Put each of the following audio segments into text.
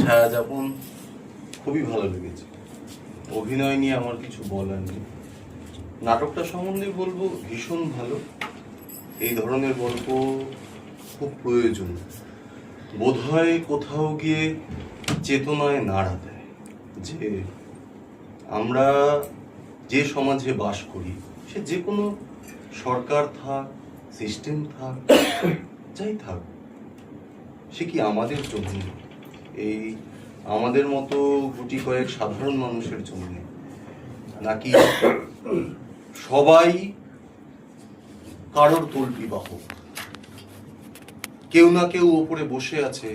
ছায়াযাপন খুবই ভালো লেগেছে। অভিনয় নিয়ে আমার কিছু বলার নেই। নাটকটা সম্বন্ধে বলবো ভীষণ ভালো। এই ধরনের গল্প খুব প্রয়োজন। বোধহয় কোথাও গিয়ে চেতনায় নাড়া দেয় যে আমরা যে সমাজে বাস করি, সে যে কোনো সরকার থাক, সিস্টেম থাক, যাই থাক, সে কি আমাদের জন্য, এই আমাদের মতো গুটি কয়েক সাধারণ মানুষের জন্য, নাকি সবাই কারোর তল্পি বাহক? কেউ না কেউ ওপরে বসে আছে,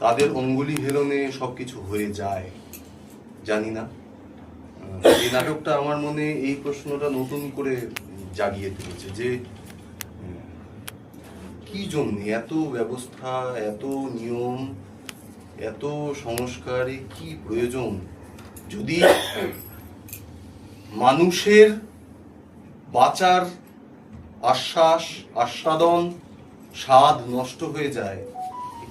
তাদের অঙ্গুলি হেলনে সবকিছু হয়ে যায়, জানি না। এই নাটকটা আমার মনে এই প্রশ্নটা নতুন করে জাগিয়ে তুলেছে যে কি জন্য এত ব্যবস্থা, এত নিয়ম, এত সংস্কারে কি প্রয়োজন? যদি মানুষের বাঁচার আশ্বাস, আস্বাদন, স্বাদ নষ্ট হয়ে যায়,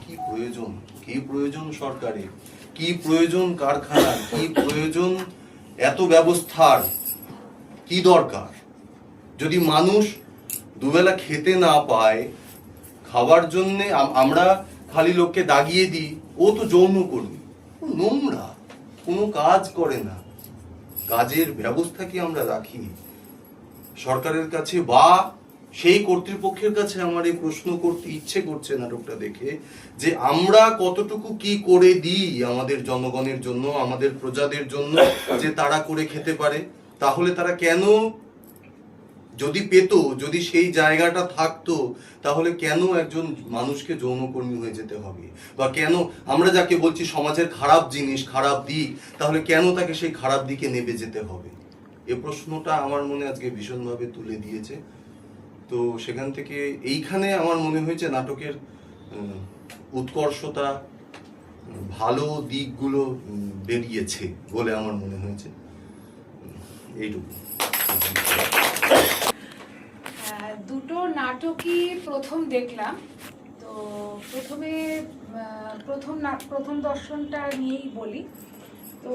কি প্রয়োজন? কি প্রয়োজন সরকারের? কি প্রয়োজন কারখানার? কি প্রয়োজন এত ব্যবস্থার? কি দরকার? যদি মানুষ দুবেলা খেতে না পায়, খাবার জন্যে আমরা খালি লোককে দাগিয়ে দিই, ও তো যৌনকর্মী, ও নোংরা, কোনো কাজ করে না। কাজের ব্যবস্থা কি আমরা রাখি সরকারের কাছে বা সেই কর্তৃপক্ষের কাছে? আমার এই প্রশ্ন করতে ইচ্ছে করছে নাটকটা দেখে, যে আমরা কতটুকু কি করে দিই আমাদের জনগণের জন্য, আমাদের প্রজাদের জন্য, যে তারা করে খেতে পারে। তাহলে তারা কেন, যদি পেত, যদি সেই জায়গাটা থাকতো, তাহলে কেন একজন মানুষকে যৌনকর্মী হয়ে যেতে হবে? বা কেন আমরা যাকে বলছি সমাজের খারাপ জিনিস, খারাপ দিক, তাহলে কেন তাকে সেই খারাপ দিকে নেমে যেতে হবে? এ প্রশ্নটা আমার মনে আজকে ভীষণভাবে তুলে দিয়েছে। তো সেখান থেকে এইখানে আমার মনে হয়েছে নাটকের উৎকর্ষতা, ভালো দিকগুলো বেরিয়েছে বলে আমার মনে হয়েছে। এইটুকু। দুটো নাটকই প্রথম দেখলাম। তো প্রথম দর্শনটা নিয়েই বলি। তো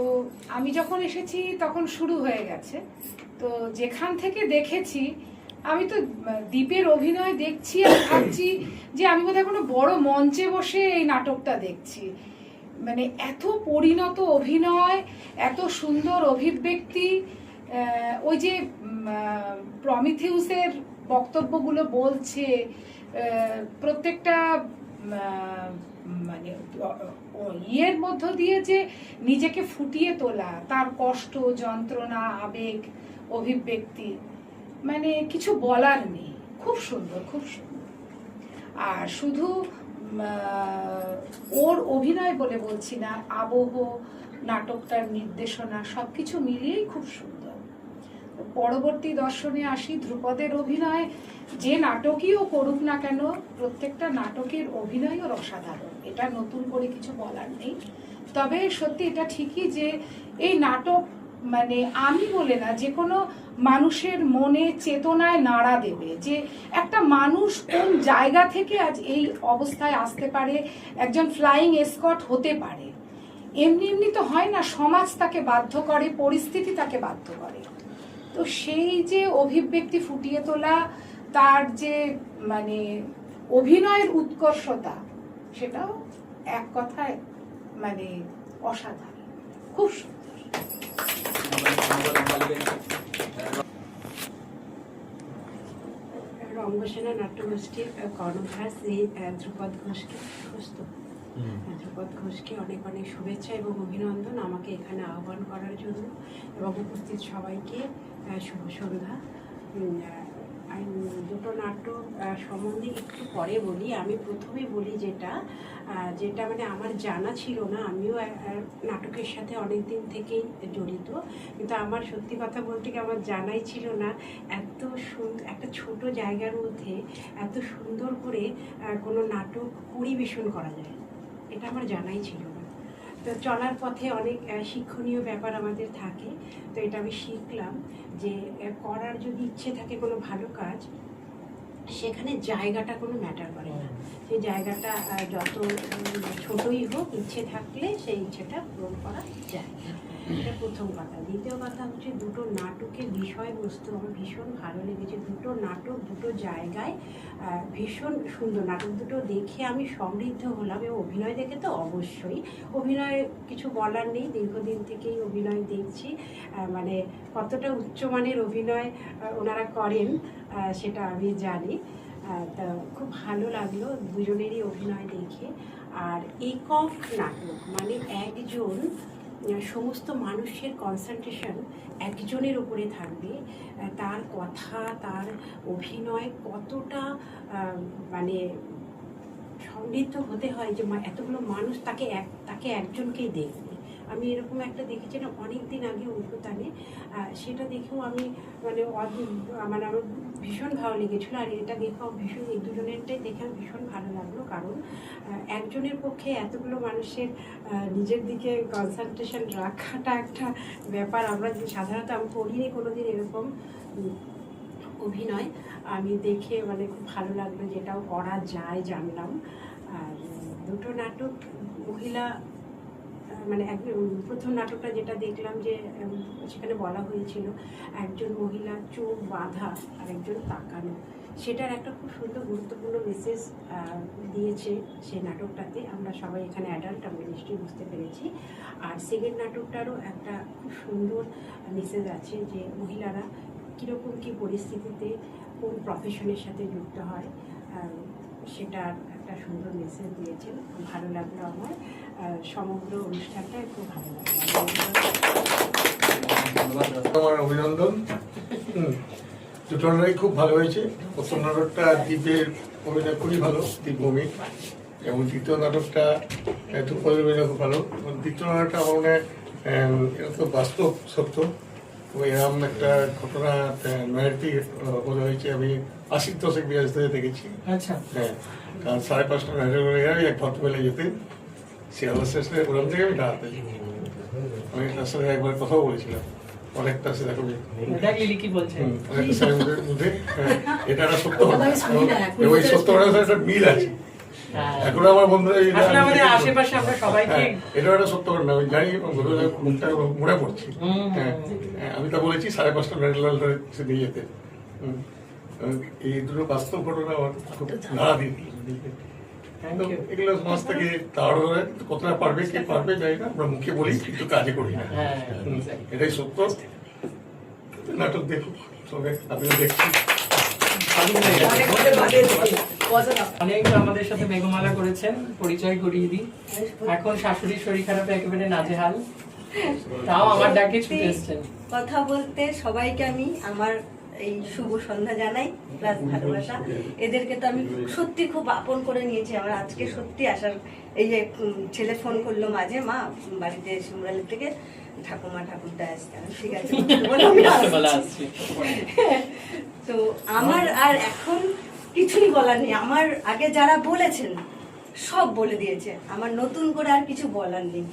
আমি যখন এসেছি তখন শুরু হয়ে গেছে। তো যেখান থেকে দেখেছি, আমি তো দীপের অভিনয় দেখছি আর ভাবছি যে আমি বোধহয় কোনো বড় মঞ্চে বসে এই নাটকটা দেখছি। মানে এত পরিণত অভিনয়, এত সুন্দর অভিব্যক্তি। ওই যে প্রমিথিউসের বক্তব্যগুলো বলছে, প্রত্যেকটা মানে ইয়ের মধ্য দিয়ে যে নিজেকে ফুটিয়ে তোলা, তার কষ্ট, যন্ত্রণা, আবেগ, অভিব্যক্তি, মানে কিছু বলার নেই। খুব সুন্দর, খুব সুন্দর। আর শুধু ওর অভিনয় বলে বলছি না, আবহ, নাটকটার নির্দেশনা, সবকিছু মিলিয়েই খুব সুন্দর। পরবর্তী দর্শনে আসি, ধ্রুপদের অভিনয় যে নাটকই ও করুক না কেন, প্রত্যেকটা নাটকের অভিনয় ওর অসাধারণ। এটা নতুন করে কিছু বলার নেই। তবে সত্যি এটা ঠিকই যে এই নাটক মানে আমি বলে না, যে কোনো মানুষের মনে চেতনায় নাড়া দেবে, যে একটা মানুষ কোন জায়গা থেকে আজ এই অবস্থায় আসতে পারে, একজন ফ্লাইং এসকর্ট হতে পারে। এমনি এমনি তো হয় না, সমাজ তাকে বাধ্য করে, পরিস্থিতি তাকে বাধ্য করে। তো সেই যে অভিব্যক্তি ফুটিয়ে তোলা, তার যে মানে অভিনয়ের উৎকর্ষতা, সেটাও এক কথায় মানে অসাধারণ, খুব সুন্দর। রঙ্গসেনা নাট্যগোষ্ঠীর কর্ণধার শ্রী ধ্রুপদ ঘোষকে অনেক অনেক শুভেচ্ছা এবং অভিনন্দন আমাকে এখানে আহ্বান করার জন্য, এবং উপস্থিত সবাইকে শুভ সন্ধ্যা। দুটো নাটক সম্বন্ধে একটু পরে বলি। আমি প্রথমে বলি যেটা মানে আমার জানা ছিল না। আমিও নাটকের সাথে অনেক দিন থেকেই জড়িত, কিন্তু আমার সত্যি কথা বলতে কি আমার জানাই ছিল না এত সুন্দর একটা ছোট জায়গার মধ্যে এত সুন্দর করে কোনো নাটক পরিবেশন করা যায়, এটা আমার জানাই ছিল না। তো চলার পথে অনেক শিক্ষণীয় ব্যাপার আমাদের থাকে। তো এটা আমি শিখলাম যে করার যদি ইচ্ছে থাকে কোনো ভালো কাজ, সেখানে জায়গাটা কোনো ম্যাটার করে না। সেই জায়গাটা যত ছোটই হোক, ইচ্ছে থাকলে সেই ইচ্ছেটা পূরণ করা যায়। এটা প্রথম কথা। দ্বিতীয় কথা হচ্ছে দুটো নাটকের বিষয়বস্তু আমার ভীষণ ভালো লেগেছে। দুটো নাটক দুটো জায়গায় ভীষণ সুন্দর। নাটক দুটো দেখে আমি সমৃদ্ধ হলাম, এবং অভিনয় দেখে তো অবশ্যই। অভিনয় কিছু বলার নেই, দীর্ঘদিন থেকেই অভিনয় দেখছি। মানে কতটা উচ্চমানের অভিনয় ওনারা করেন সেটা আমি জানি। তা খুব ভালো লাগলো দুজনেরই অভিনয় দেখে। আর একক নাটক মানে একজন, সমস্ত মানুষের কনসেন্ট্রেশন একজনের উপরে থাকবে। তার কথা, তার অভিনয় কতটা মানে সমৃদ্ধ হতে হয় যে এতগুলো মানুষ তাকে একজনকেই দেখবে। আমি এরকম একটা দেখেছি না অনেক দিন আগে উদ্বোধনে, সেটা দেখেও আমি মানে আমার ভীষণ ভালো লেগেছিলো। আর এটা দেখেও ভীষণ, এই দুজনেরটাই দেখে ভীষণ ভালো লাগলো। কারণ একজনের পক্ষে এতগুলো মানুষের নিজের দিকে কনসেন্ট্রেশন রাখাটা একটা ব্যাপার। আমরা সাধারণত আমি করিনি কোনোদিন এরকম অভিনয়। আমি দেখে মানে খুব ভালো লাগলো, যেটাও করা যায় জানলাম। আর দুটো নাটক মহিলা, মানে প্রথম নাটকটা যেটা দেখলাম যে সেখানে বলা হয়েছিল একজন মহিলা চোখ বাঁধা আর একজন তাকানো, সেটার একটা খুব সুন্দর গুরুত্বপূর্ণ মেসেজ দিয়েছে সেই নাটকটাতে। আমরা সবাই এখানে অ্যাডাল্ট, আমরা নিশ্চয়ই বুঝতে পেরেছি। আর সেকেন্ড নাটকটারও একটা খুব সুন্দর মেসেজ আছে যে মহিলারা কীরকম কী পরিস্থিতিতে কোন প্রফেশনের সাথে যুক্ত হয়, সেটার একটা সুন্দর মেসেজ দিয়েছেন। খুব ভালো লাগলো আমার। সমগ্র অনুষ্ঠানটা খুব ভালো লাগলো। আমার অভিনন্দন। দুটো নাটকই খুব ভালো হয়েছে। প্রথম নাটকটা দ্বীপের অভিনয় খুবই ভালো, দীপভূমি, এবং দ্বিতীয় নাটকটা ধ্রুপদের অভিনয় খুব ভালো। দ্বিতীয় নাটকটা আমার মনে হয় এটা তো বাস্তব সত্য, এরকম একটা ঘটনা নয়ারটি বলা হয়েছে। আমি 80 দশক বিরাজ থেকে দেখেছি। আচ্ছা, হ্যাঁ, কারণ 5:30 নাটকের এক ভদ্রবেলা যেতে শিয়ালদা স্টেশনে ওখান থেকে আমি দাঁড়াতে, আমি তার সাথে একবার কথাও বলেছিলাম। অনেকটা সে দেখো কি বলছেন, অনেকটা সময়ের মধ্যে এটা একটা সত্য ঘটনা, এবং এই সত্য ঘটনার একটা মিল আছে। এখন আমার বন্ধুরা আমাদের আশেপাশে আমরা সবাইকে, এটা একটা সত্য ঘটনা আমি জানি, মুখটা মনে পড়ছি। হ্যাঁ, আমি তা বলেছি 5:30 মেডেলালটা সে নিয়ে যেতে। এই দুটো বাস্তব ঘটনা আমার খুব নাড়া দিয়ে এগুলো সমাজ থেকে তাড়ানো হয়। কতটা পারবে, কে পারবে জানি না, আমরা মুখে বলি কিন্তু কাজে করি না। এটাই সত্য। নাটক দেখুন সবাই, আমিও দেখছি। অনেক আমাদের সাথে মেঘমালা করেছেন, পরিচয় করিয়ে দিই। এখন শাশুড়ির শরীর খারাপে একেবারে নাজেহাল, তাও আমার ডাকে ছুটে এসেছেন কথা বলতে। সবাইকে আমি আমার এই শুভ সন্ধ্যা জানাই, প্লাস ভালোবাসা। এদেরকে তো আমি সত্যি খুব আপন করে নিয়েছি। আমার আজকে সত্যি আসার, এই যে ছেলে ফোন করলো মাঝে, মা বাড়িতে শিমরালির থেকে ঠাকুমা ঠাকুরদা আসছে, ঠিক আছে তো আমার আর এখন কিছুই বলার নেই। আমার আগে যারা বলেছেন সব বলে দিয়েছে, আমার নতুন করে আর কিছু বলার নেই।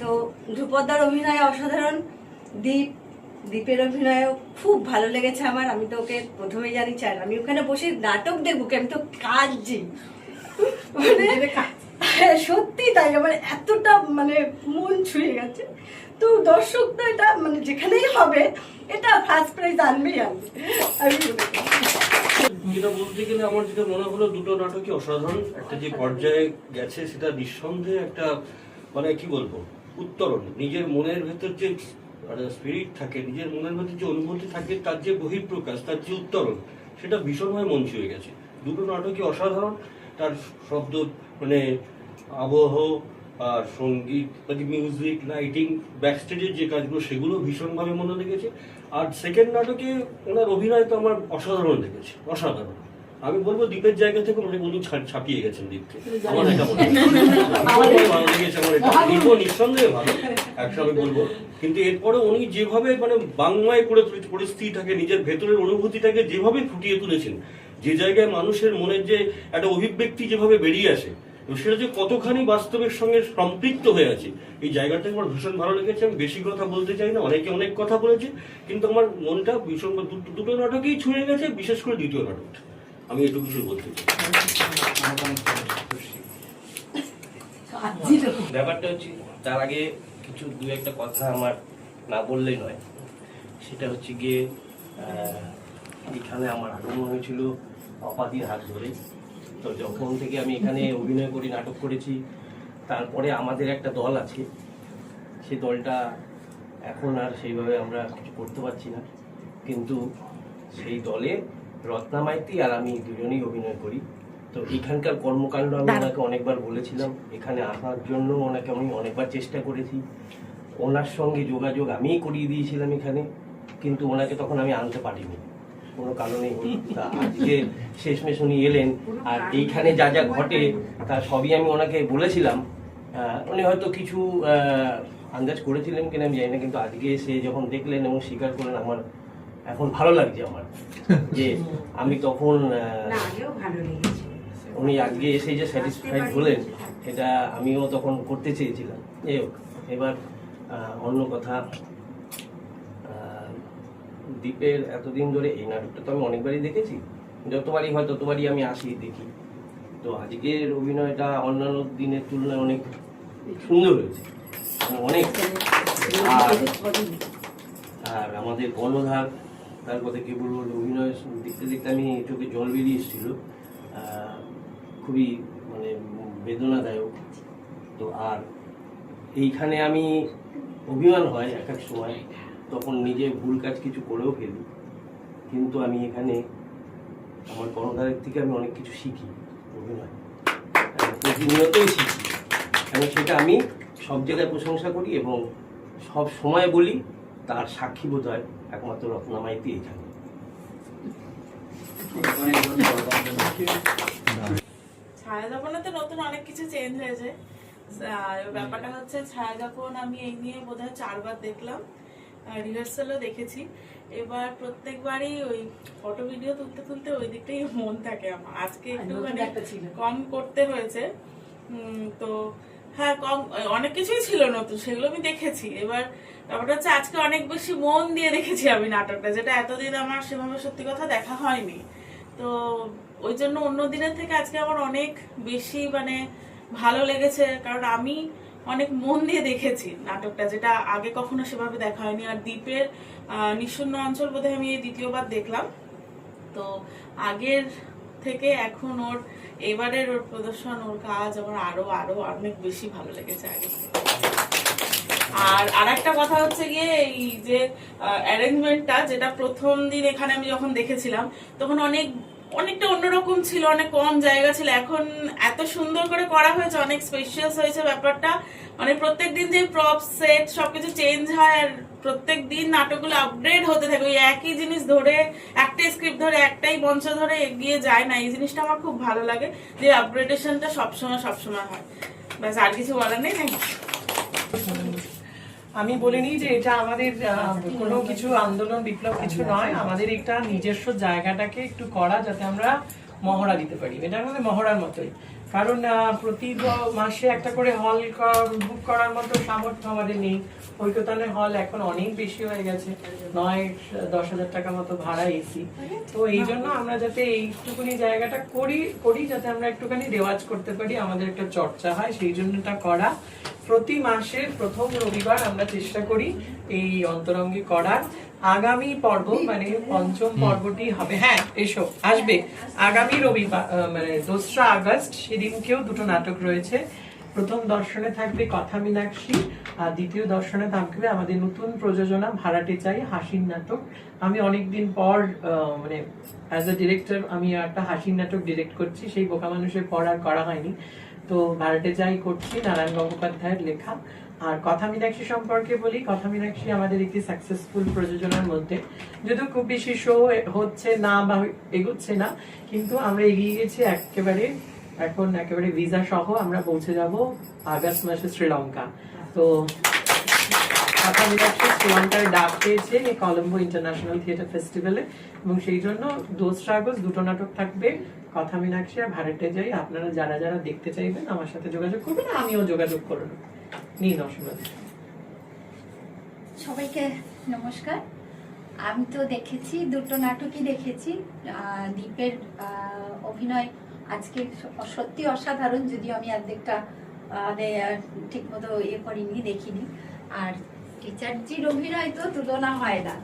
তো ধ্রুপদার অভিনয় অসাধারণ, দীপের অভিনয়ও খুব ভালো লেগেছে আমার। আমি তো ওকে প্রথমেই জানি চাই, আমি ওখানে বসে নাটক দেখবো, আমি তো কাজই মানে সত্যি তাই আমার এতটা মানে মন ছুঁয়ে গেছে। তো দর্শক তো এটা মানে যেখানেই হবে এটা ফার্স্ট প্রাইজ আনবেই আনবে। আমি যেটা বলতে গেলে আমার যেটা মনে হলো, দুটো নাটকই অসাধারণ। একটা যে পর্যায়ে গেছে সেটা নিঃসন্দেহে একটা মানে কি বলবো, উত্তরণ। নিজের মনের ভেতর যে স্পিরিট থাকে, নিজের মনের মধ্যে যে অনুভূতি থাকে, তার যে বহিঃপ্রকাশ, তার যে উত্তরণ, সেটা ভীষণভাবে মন ছুঁয়ে গেছে। দুটো নাটকই অসাধারণ। তার শব্দ মানে আবহ আর সঙ্গীত, মিউজিক, লাইটিং, ব্যাকস্টেজের যে কাজগুলো, সেগুলো ভীষণভাবে মনে লেগেছে। আর সেকেন্ড নাটকে ওনার অভিনয় তো আমার অসাধারণ লেগেছে, অসাধারণ। আমি বলবো দীপের জায়গা থেকে উনি ছাপিয়ে গেছেন দীপকে, আমার এটা মনে হয়। ভালো লেগেছে আমার এটা, দীপও নিঃসন্দেহে ভালো, একসাথে বলবো। কিন্তু এরপরে উনি যেভাবে মানে বাংলায় করে পরিস্থিতিটাকে, নিজের ভেতরের অনুভূতিটাকে যেভাবে ফুটিয়ে তুলেছেন, যে জায়গায় মানুষের মনের যে একটা অভিব্যক্তি যেভাবে বেরিয়ে আসে, সেটা যে কতখানি বাস্তবের সঙ্গে সম্পৃক্ত হয়ে আছে, এই জায়গাটা আমার ভীষণ ভালো লেগেছে। আমি বেশি কথা বলতে চাই না, অনেকে অনেক কথা বলেছে, কিন্তু আমার মনটা ভীষণ দুটো নাটকেই ছুঁয়ে গেছে, বিশেষ করে দ্বিতীয় নাটকটা। আমি একটু কিছু বলতে চাই। ব্যাপারটা হচ্ছে তার আগে কিছু দু একটা কথা আমার না বললেই নয়। সেটা হচ্ছে গিয়ে এখানে আমার আগমন হয়েছিল অপাদির হাত ধরে। তো যখন থেকে আমি এখানে অভিনয় করি, নাটক করেছি, তারপরে আমাদের একটা দল আছে, সেই দলটা এখন আর সেইভাবে আমরা কিছু করতে পারছি না, কিন্তু সেই দলে রত্না মাইতি আর আমি দুজনেই অভিনয় করি। তো এখানকার কর্মকাণ্ড আমি ওনাকে অনেকবার বলেছিলাম, এখানে আসার জন্য ওনাকে আমি অনেকবার চেষ্টা করেছি, ওনার সঙ্গে যোগাযোগ আমিই করিয়ে দিয়েছিলাম এখানে, কিন্তু ওনাকে তখন আমি আনতে পারিনি কোনো কারণেই। তা আজকে শেষমেশ উনি এলেন, আর এইখানে যা যা ঘটে তা সবই আমি ওনাকে বলেছিলাম। উনি হয়তো কিছু আন্দাজ করেছিলেন কিনা আমি জানি না, কিন্তু আজকে এসে যখন দেখলেন এবং স্বীকার করলেন, আমার এখন ভালো লাগছে আমার যে আমি তখন না, আগেও ভালো লেগেছে। উনি আজকে এসে যে স্যাটিসফাইড হলেন, এটা আমিও তখন করতে চেয়েছিলাম। যাই হোক, এবার অন্য কথা, দ্বীপের এতদিন ধরে এই নাটকটা তো আমি অনেকবারই দেখেছি, যতবারই হয় ততবারই আমি আসি দেখি। তো আজকের অভিনয়টা অন্যান্য দিনের তুলনায় অনেক সুন্দর হয়েছে, অনেক। আর আমাদের কর্ণধার, তার কথা কি বলবো, অভিনয় দেখতে দেখতে আমি চোখে জল বেরিয়ে এসেছিল, খুবই মানে বেদনাদায়ক। তো আর এইখানে আমি অভিমান হয় এক এক সময়, তখন নিজে ভুল কাজ কিছু করেও ফেলি, কিন্তু আমি এখানে আমার কর্ণধারের থেকে আমি অনেক কিছু শিখি, অভিনয় প্রতিনিয়তই শিখি, এবং সেটা আমি সব জায়গায় প্রশংসা করি এবং সব সময় বলি। তার সাক্ষী বোধ হয় একমাত্র রত্না মাইতি এখানে। ছায়াযাপনে তো নতুন অনেক কিছু চেঞ্জ হয়েছে। ব্যাপারটা হচ্ছে, ছায়াযাপন আমি এই নিয়ে বোধহয় 4 বার দেখলাম, রিহার্সালও দেখেছি। এবার প্রত্যেকবারই ওই ফটো ভিডিও তুলতে তুলতে ওই দিকটাই মন থাকে আমার। আজকে একটু মানে কম করতে হয়েছে, তো হ্যাঁ কম, অনেক কিছুই ছিল নতুন, সেগুলো আমি দেখেছি। এবার ব্যাপারটা হচ্ছে আজকে অনেক বেশি মন দিয়ে দেখেছি আমি নাটকটা, যেটা এতদিন আমার সেভাবে সত্যি কথা দেখা হয়নি। তো ওই জন্য অন্য দিনের থেকে আজকে আমার অনেক বেশি মানে ভালো লেগেছে, কারণ আমি অনেক মন দিয়ে দেখেছি নাটকটা, যেটা আগে কখনো সেভাবে দেখা হয়নি। আর দ্বীপের নিঃশূন্য অঞ্চল বোধহয় আমি এই দ্বিতীয়বার দেখলাম। তো আগের থেকে এখন ওর এবারের ওর প্রদর্শন, ওর কাজ আমার আরো আরো অনেক বেশি ভালো লেগেছে আগে। আর আরেকটা কথা হচ্ছে গিয়ে এই যে অ্যারেঞ্জমেন্টটা, যেটা প্রথম দিন এখানে আমি যখন দেখেছিলাম তখন অনেকটা অন্যরকম ছিল, অনেক কম জায়গা ছিল। এখন এত সুন্দর করে করা হয়েছে, অনেক স্পেশিয়াস হয়েছে ব্যাপারটা। মানে প্রত্যেকদিন যে প্রপ সেট সবকিছু চেঞ্জ হয়, আর প্রত্যেক দিন নাটকগুলো আপগ্রেড হতে থাকে, ওই একই জিনিস ধরে, একটাই স্ক্রিপ্ট ধরে, একটাই মঞ্চ ধরে এগিয়ে যায় না। এই জিনিসটা আমার খুব ভালো লাগে, যে আপগ্রেডেশনটা সবসময় হয়। ব্যাস, আর কিছু বলার নেই। Thank you. আমি বলিনি যে এটা আমাদের কোনো কিছু আন্দোলন বিপ্লব কিছু নয়, আমাদের একটা নিজস্ব জায়গাটাকে একটু করা, যাতে আমরা মহড়া দিতে পারি। এটা আমাদের মহড়ার মতোই, কারণ প্রতি মাসে একটা করে হল বুক করার মতো সামর্থ্য আমাদের নেই। ঐকতানের হল এখন অনেক বেশি হয়ে গেছে, 9-10 হাজার টাকা মতো ভাড়া এসি। তো এই জন্য আমরা যাতে এইটুকুনি জায়গাটা করি যাতে আমরা একটুখানি রেওয়াজ করতে পারি, আমাদের একটা চর্চা হয়, সেই জন্য এটা করা। প্রতি মাসের প্রথম রবিবার আমরা চেষ্টা করি এই অন্তরঙ্গে করার। আগামী পর্ব মানে পঞ্চম পর্বটি হবে, হ্যাঁ এসো আসবে আগামী রবিবার মানে 2রা আগস্ট, সেদিনকেও 2টো নাটক রয়েছে। প্রথম দর্শনে থাকবে কথা মীনাক্ষী, আর দ্বিতীয় দর্শনে থাকবে আমাদের নতুন প্রযোজনা ভাড়াটে চাই, হাসির নাটক। আমি অনেকদিন পর মানে অ্যাজ এ ডিরেক্টর আমি একটা হাসির নাটক ডিরেক্ট করছি, সেই বোকা মানুষের পর আর করা হয়নি। তো ভাড়াটে চাই করছি, নারায়ণ গঙ্গোপাধ্যায়ের লেখা। আর কথা মীনাক্ষী সম্পর্কে বলি, কথা মীনাক্ষী আমাদের একটি সাকসেসফুল প্রযোজনার মধ্যে, যদিও খুব বেশি শো হচ্ছে না বা এগোচ্ছে না, কিন্তু আমরা এগিয়ে গেছি একেবারে। এখন একেবারে ভিসা সহ আমরা পৌঁছে যাব আগস্ট মাসে শ্রীলঙ্কা। তো কথা মীনাক্ষী শ্রীলঙ্কায় ডাক পেয়েছে এই কলম্বো ইন্টারন্যাশনাল থিয়েটার ফেস্টিভ্যালে, এবং সেই জন্য 2রা আগস্ট 2টো নাটক থাকবে, কথা মীনাক্ষী আর ভাড়াটে যাই। আপনারা যারা যারা দেখতে চাইবেন আমার সাথে যোগাযোগ করবেন, আমিও যোগাযোগ করব। নিন অসুবিধা। সবাইকে নমস্কার। আমি তো দেখেছি, দুটো নাটকই দেখেছি। দীপের অভিনয় আজকে সত্যি অসাধারণ, যদিও আমি অর্ধেকটা ঠিক মতো করিনি, দেখিনি। আর টিচারজির অভিনয় তো তুলনা হয় না।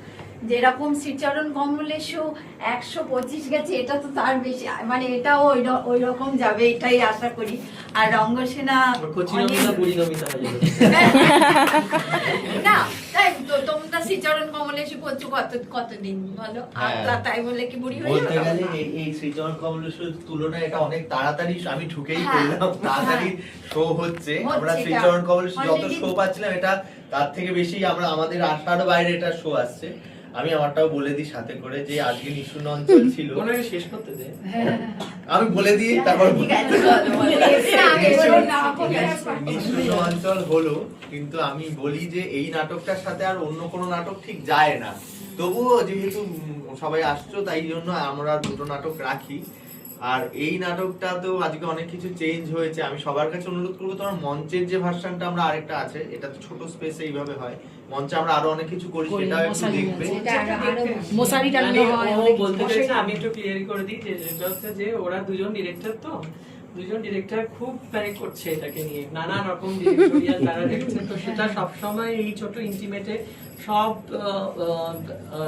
যেরকম শ্রীচরণ কমলেশু 125 গেছে, এটা তো তার বেশি, মানে এটাও ওই রকম যাবে এটাই আশা করি। আর রঙ্গসেনা না, তাই তো তোমরা শ্রীচরণ কমলেশু করছো কতদিন বলো, তাই বলে কি বুড়ি হয়ে বলতে যাবে? গেলে এই শ্রীচরণ কমলেশ্বর তুলনায় এটা অনেক তাড়াতাড়ি, আমি ঢুকেই হ্যাঁ। পড়লাম, তাড়াতাড়ি শো হচ্ছে। আমরা হচ্ছে, শ্রীচরণ এটা কমলেশ্বর যত already- শো পাচ্ছিলাম, এটা তার থেকে বেশি আমরা আমাদের আশার বাইরে এটা শো আসছে। আমি আমারটাও বলে দিই সাথে করে যে আজকে নিশুন অঞ্চল ছিল, মনে হয় শেষ করতে দে। আমি বলে দিই তারপর ঠিক আছে, বলো, বলো। আগে বলো না, বলো। নিশুন অঞ্চল হলো, কিন্তু আমি বলি যে এই নাটকটার সাথে আর অন্য কোনো নাটক ঠিক যায় না। তবুও যেহেতু সবাই আসছো, তাই জন্য আমরা দুটো নাটক রাখি। আর এই নাটকটা তো আজকে অনেক কিছু চেঞ্জ হয়েছে। আমি সবার কাছে অনুরোধ করবো, তোমার মঞ্চের যে ভার্সনটা আমরা আরেকটা আছে, এটা তো ছোট স্পেসে এইভাবে হয়, মঞ্চে আমরা আরো অনেক কিছু করি, সেটা একটু দেখবে। মশারি টানানো মানে হয়, ও অনেক বলতে কিছু। চাইছে, আমি একটু ক্লিয়ার করে দিই যে যেটা হচ্ছে যে ওরা দুজন ডিরেক্টর, তো দুজন ডিরেক্টর খুব প্যানিক করছে এটাকে নিয়ে, নানা রকম ডিরেক্টরিয়াল তারা দেখছে, তো সেটা সবসময় এই ছোট ইন্টিমেটে সব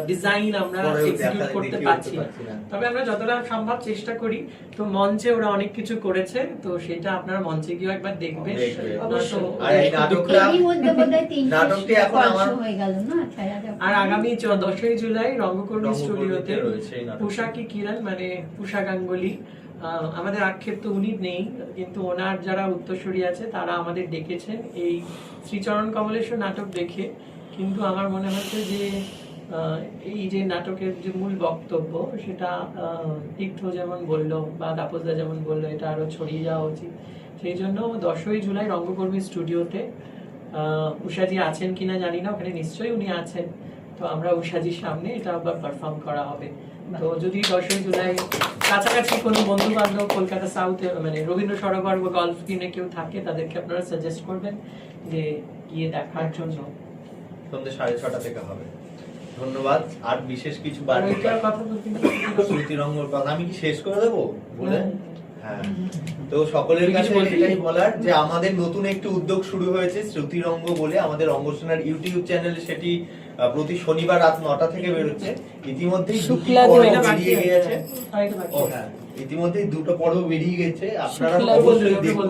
ডিজাইন আমরা এক্সিকিউট করতে পারছি না। তবে আমরা যতটা সম্ভব চেষ্টা করি। তো মঞ্চে ওরা অনেক কিছু করেছে, তো সেটা আপনারা মঞ্চে গিয়ে একবার দেখবেন। অবশ্যই। আর এই নাটকটা এরই মধ্যে বোধহয় 300 নাটকটি এখন আমার হয়ে গেল না, ছায়াজাপ। আর আগামী 10ই জুলাই রঙ্গকর্মী স্টুডিওতে রয়েছে এই নাটক। পোশাকি কিরণ মানে পূষা গাঙ্গুলি, আমাদের আক্ষেপ তো উনি নেই, কিন্তু ওনার যারা উত্তরসূরি আছে তারা আমাদের ডেকেছেন এই শ্রীচরণ কমলেশ্বর নাটক দেখে। কিন্তু আমার মনে হচ্ছে যে এই যে নাটকের যে মূল বক্তব্য, সেটা তীর্থ যেমন বললো বা তাপসদা যেমন বললো, এটা আরো ছড়িয়ে যাওয়া উচিত। সেই জন্য 10ই জুলাই রঙ্গকর্মী স্টুডিওতে উষাজি আছেন কিনা জানি না, ওখানে নিশ্চয়ই উনি আছেন। তো আমরা উষাজির সামনে এটা আবার পারফর্ম করা হবে। তো যদি 10ই জুলাই কাছাকাছি কোনো বন্ধু বান্ধব কলকাতা সাউথে মানে রবীন্দ্র সরোবর বা গলফ কিনে কেউ থাকে, তাদেরকে আপনারা সাজেস্ট করবেন যে গিয়ে দেখার জন্য। সন্ধ্যে 6:30 থেকে হবে। ধন্যবাদ। আর বিশেষ কিছু আর বাড়বে? ওইটার কথা বলতে শ্রুতিরঙ্গর কথা আমি কি শেষ করে দেবো বলে? হ্যাঁ, তো সকলের কাছে এটাই বলার যে আমাদের নতুন একটি উদ্যোগ শুরু হয়েছে শ্রুতিরঙ্গ বলে। আমাদের রঙ্গসেনার ইউটিউব চ্যানেলে সেটি প্রতি শনিবার রাত 9টা থেকে বেরোচ্ছে। ইতিমধ্যেই দুটি পর্ব বেরিয়ে গিয়েছে। ও হ্যাঁ, ইতিমধ্যেই দুটো পর্ব বেরিয়ে গেছে, আপনারা অবশ্যই দেখুন।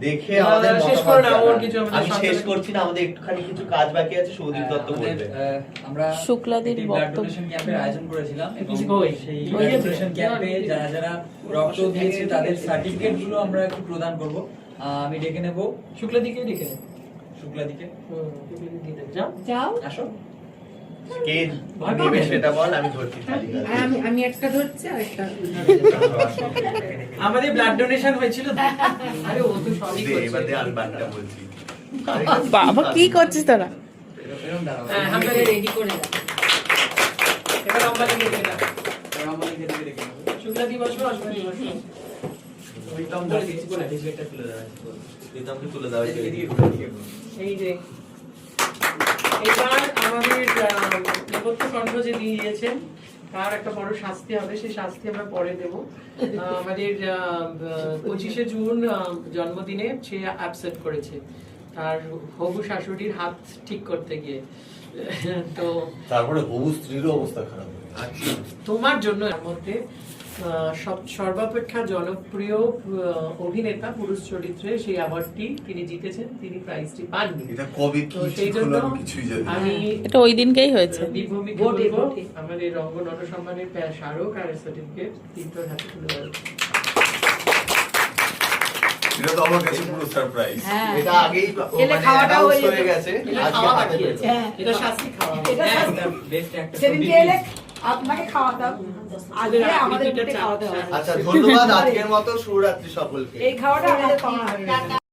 দেখে আমাদের শেষ করে মতামত না, ওর জানান। কিছু আমাদের আমি শেষ সন্তানের- করছি না, আমাদের একটুখানি কিছু কাজ বাকি আছে, সৌদীপ দত্ত বলবে। আমরা শুক্লাদির একটি ব্লাড বক্তব্য। ডোনেশন ক্যাম্পের আয়োজন করেছিলাম এবং ওই, সেই ওই ব্লাড যে- ডোনেশন ক্যাম্পে যারা যারা রক্ত দিয়েছে তাদের সার্টিফিকেট গুলো আমরা একটু প্রদান করব। আমি ডেকে নেব শুক্লা দিকে ডেকে নেন। শুক্লাদিকে। যাও যাও। আসো। কে নেবে সেটা বল, আমি ধরছি তালি। আমি একটা ধরছি আর একটা আমাদের ব্লাড ডোনেশন হয়েছিল। আরে ও তো সবই দে, এবার দে, করছে। আমি বাকিটা বলছি। বাবা কি করছিস তোরা? এরকম দাঁড়াও। হ্যাঁ, আমরা রেডি করে দাও। এবার অম্বালি ডেকে দাও। আমাদেরকে ডেকে নেব। শুক্লা দিবস অষ্টমী দিবস। প্রীতম বলে দিচ্ছি, সার্টিফিকেটটা তুলে দেওয়া আছে। প্রীতমকে তুলে দেওয়া হয়েছে। এদিকে ঘুরে, এদিকে ঘুরে। এই যে এবার আমাদের নেপথ্য কণ্ঠ যে দিয়েছেন তার একটা বড় শাস্তি হবে, সেই শাস্তি আমরা পরে দেব। আমাদের 25শে জুন জন্মদিনে সে অ্যাবসেন্ট করেছে তার হবু শাশুড়ির হাত ঠিক করতে গিয়ে। তো তারপরে হবু স্ত্রীরও অবস্থা খারাপ হয়ে গেছে। আচ্ছা, তোমার জন্য এর মধ্যে সর্বাপেক্ষা জনপ্রিয় অভিনেতা পুরুষ চরিত্রে সেই অ্যাওয়ার্ডটি তিনি জিতেছেন, তিনি প্রাইজটি পাননি। এটা কবে কি তো সেই ঠিক জন্য হলো আমি কিছুই জানি না। আমি এটা ওই দিনকেই হয়েছে। দীপভূমিকে ভোটে, বলবো ভোটে। আমাদের রঙ্গ নট সম্মানের স্মারক আর সার্টিফিকেট তিনটোর হাতে তুলে দেবো। এটা তো আমার কাছে পুরো সারপ্রাইজ। এটা আগেই এলে খাওয়াটা announce হয়ে হয়ে গেছে, এটা আজকে খাওয়া হাতে বাকি পেয়েছে। আছে। এটা শাস্তি খাওয়া হবে। এটা হ্যাঁ। একটা বেস্ট একটা সেদিনকে এলে আপনাকে খাওয়াতাম, আজকে আমাদের খাওয়াতে হবে। আচ্ছা, ধন্যবাদ। আজকের মতো শুভরাত্রি সকলকে। এই খাওয়াটা আমাদের খাওয়া হবে।